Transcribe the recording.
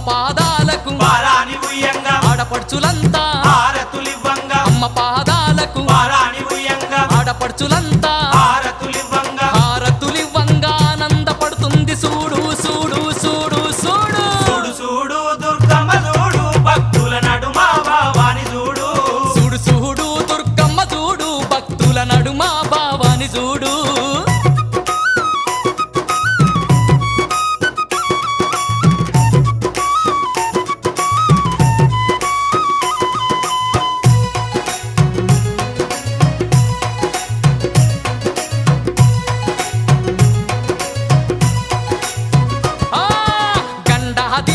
పాదాలకు వారాని ఉయ్యంగా ఆడపడుచులంతా హారతులివ్వంగా అమ్మ పాదాలకు వారాని ఉయ్యంగా ఆడపడుచులంతా హారతులివ్వంగా హారతులివ్వంగా ఆనందపడుతుంది చూడు చూడు చూడు చూడు చూడు చూడు దుర్గమ్మ చూడు భక్తుల నడుమ భావాని చూడు చూడు చూడు దుర్గమ్మ చూడు భక్తుల నడుమ భావాని చూడు గండాది